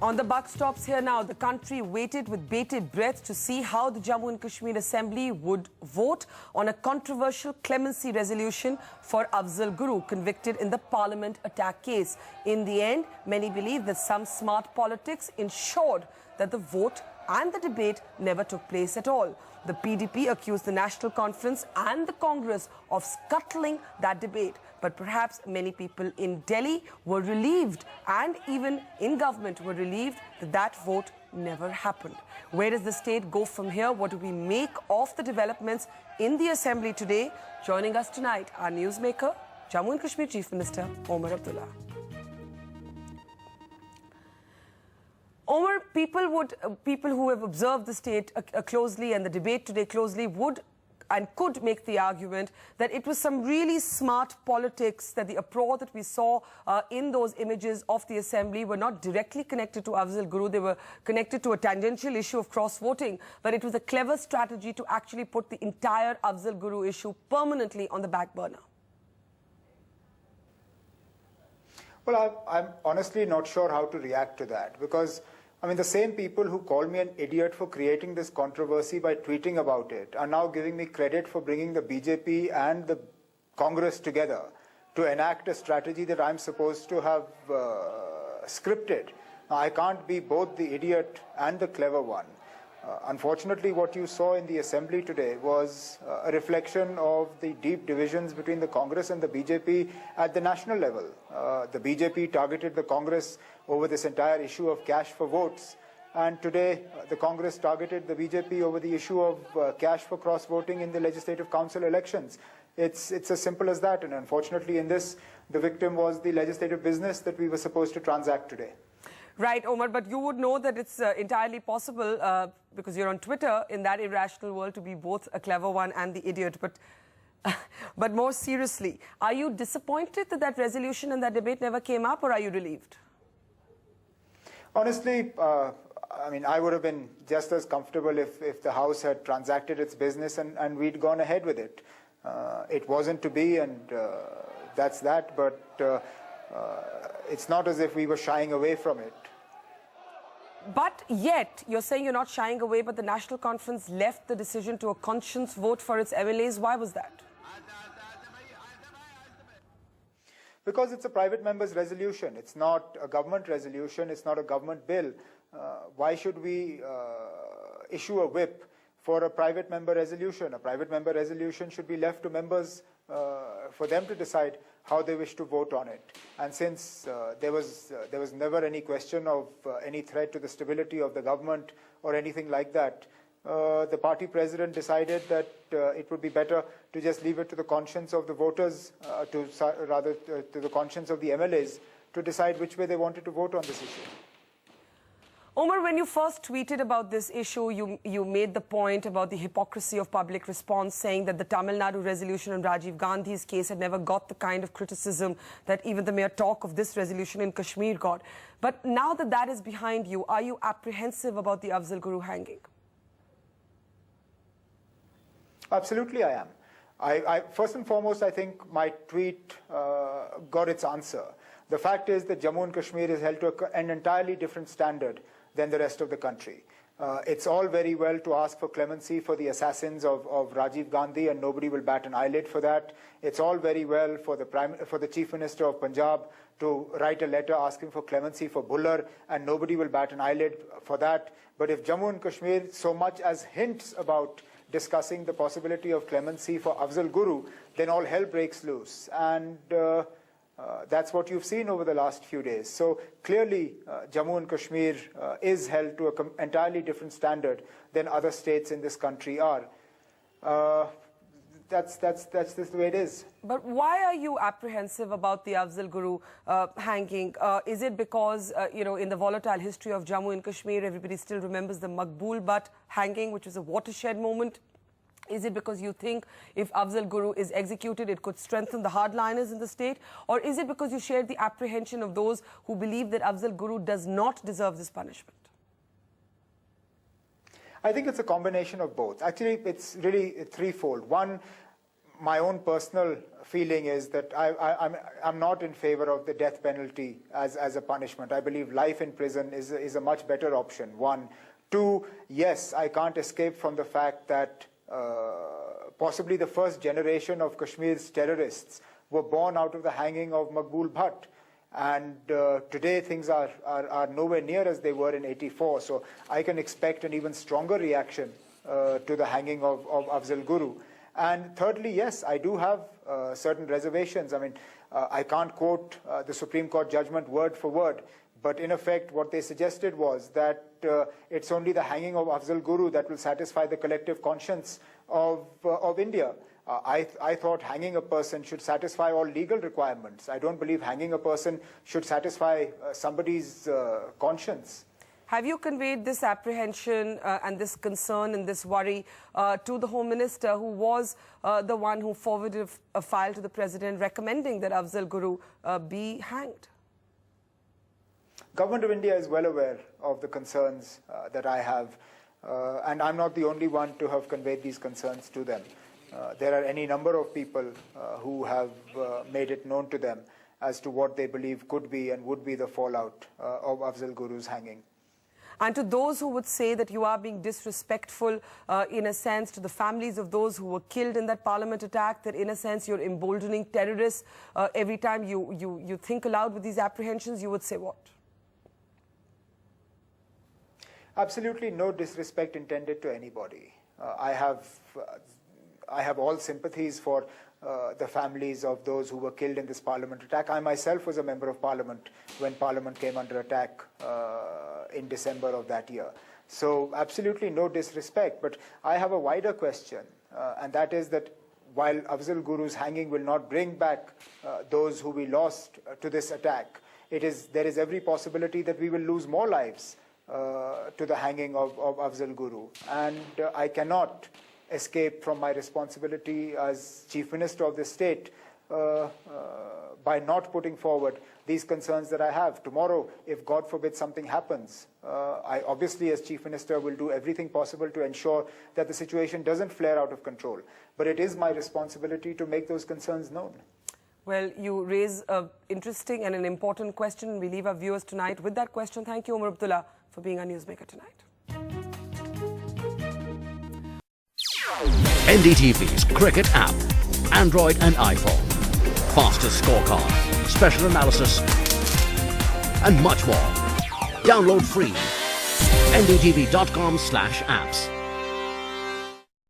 On the buck stops here now, the country waited with bated breath to see how the Jammu and Kashmir Assembly would vote on a controversial clemency resolution for Afzal Guru, convicted in the Parliament attack case. In the end, many believe that some smart politics ensured that the vote and the debate never took place at all. The PDP accused the National Conference and the Congress of scuttling that debate. But perhaps many people in Delhi were relieved, and even in government were relieved, that that vote never happened. Where does the state go from here? What do we make of the developments in the Assembly today? Joining us tonight, our newsmaker, Jammu and Kashmir Chief Minister Omar Abdullah. Omar, people who have observed the state closely and the debate today closely would and could make the argument that it was some really smart politics, that the uproar that we saw in those images of the Assembly were not directly connected to Afzal Guru. They were connected to a tangential issue of cross-voting, but it was a clever strategy to actually put the entire Afzal Guru issue permanently on the back burner. Well, I'm honestly not sure how to react to that, because I mean, the same people who called me an idiot for creating this controversy by tweeting about it are now giving me credit for bringing the BJP and the Congress together to enact a strategy that I'm supposed to have scripted. Now, I can't be both the idiot and the clever one. Unfortunately, what you saw in the Assembly today was a reflection of the deep divisions between the Congress and the BJP at the national level. The BJP targeted the Congress over this entire issue of cash for votes, and today the Congress targeted the BJP over the issue of cash for cross-voting in the Legislative Council elections. It's as simple as that, and unfortunately in this, the victim was the legislative business that we were supposed to transact today. Right, Omar, but you would know that it's entirely possible, because you're on Twitter, in that irrational world, to be both a clever one and the idiot. But more seriously, are you disappointed that that resolution and that debate never came up, or are you relieved? Honestly, I mean, I would have been just as comfortable if the House had transacted its business and we'd gone ahead with it. It wasn't to be, and that's that, but it's not as if we were shying away from it. But yet, you're saying you're not shying away, but the National Conference left the decision to a conscience vote for its MLAs. Why was that? Because it's a private member's resolution. It's not a government resolution. It's not a government bill. Why should we issue a whip for a private member resolution? A private member resolution should be left to members for them to decide how they wish to vote on it. And since there was never any question of any threat to the stability of the government or anything like that, the party president decided that it would be better to just leave it to the conscience of the voters, to the conscience of the MLAs, to decide which way they wanted to vote on this issue. Omar, when you first tweeted about this issue, you made the point about the hypocrisy of public response, saying that the Tamil Nadu resolution on Rajiv Gandhi's case had never got the kind of criticism that even the mere talk of this resolution in Kashmir got. But now that that is behind you, are you apprehensive about the Afzal Guru hanging? Absolutely, I am. First and foremost, I think my tweet got its answer. The fact is that Jammu and Kashmir is held to an entirely different standard than the rest of the country. It's all very well to ask for clemency for the assassins of Rajiv Gandhi, and nobody will bat an eyelid for that. It's all very well for the Chief Minister of Punjab to write a letter asking for clemency for Bullar, and nobody will bat an eyelid for that. But if Jammu and Kashmir so much as hints about discussing the possibility of clemency for Afzal Guru, then all hell breaks loose. And that's what you've seen over the last few days. So clearly, Jammu and Kashmir is held to an entirely different standard than other states in this country are. That's just the way it is. But why are you apprehensive about the Afzal Guru hanging? Is it because, in the volatile history of Jammu and Kashmir, everybody still remembers the Maqbool Butt hanging, which was a watershed moment? Is it because you think if Afzal Guru is executed, it could strengthen the hardliners in the state? Or is it because you share the apprehension of those who believe that Afzal Guru does not deserve this punishment? I think it's a combination of both. Actually, it's really threefold. One, my own personal feeling is that I'm not in favor of the death penalty as a punishment. I believe life in prison is a much better option, one. Two, yes, I can't escape from the fact that possibly the first generation of Kashmir's terrorists were born out of the hanging of Maqbool Bhatt. And today things are nowhere near as they were in '84. So I can expect an even stronger reaction to the hanging of Afzal Guru. And thirdly, yes, I do have certain reservations. I mean, I can't quote the Supreme Court judgment word for word, but in effect what they suggested was that it's only the hanging of Afzal Guru that will satisfy the collective conscience of India. I thought hanging a person should satisfy all legal requirements. I don't believe hanging a person should satisfy somebody's conscience. Have you conveyed this apprehension and this concern and this worry to the Home Minister, who was the one who forwarded a file to the President recommending that Afzal Guru be hanged? Government of India is well aware of the concerns that I have, and I'm not the only one to have conveyed these concerns to them. There are any number of people who have made it known to them as to what they believe could be and would be the fallout of Afzal Guru's hanging. And to those who would say that you are being disrespectful, in a sense, to the families of those who were killed in that parliament attack, that in a sense you're emboldening terrorists, every time you think aloud with these apprehensions, you would say what? Absolutely no disrespect intended to anybody. I have all sympathies for the families of those who were killed in this parliament attack. I myself was a member of parliament when parliament came under attack in December of that year. So absolutely no disrespect, but I have a wider question, and that is that while Afzal Guru's hanging will not bring back those who we lost to this attack, there is every possibility that we will lose more lives to the hanging of Afzal Guru. And I cannot escape from my responsibility as Chief Minister of the state by not putting forward these concerns that I have. Tomorrow, if God forbid something happens, I obviously as Chief Minister will do everything possible to ensure that the situation doesn't flare out of control. But it is my responsibility to make those concerns known. Well, you raise an interesting and an important question. We leave our viewers tonight with that question. Thank you, Omar Abdullah, for being our newsmaker tonight. NDTV's cricket app, Android and iPhone, fastest scorecard, special analysis, and much more. Download free. ndtv.com/apps.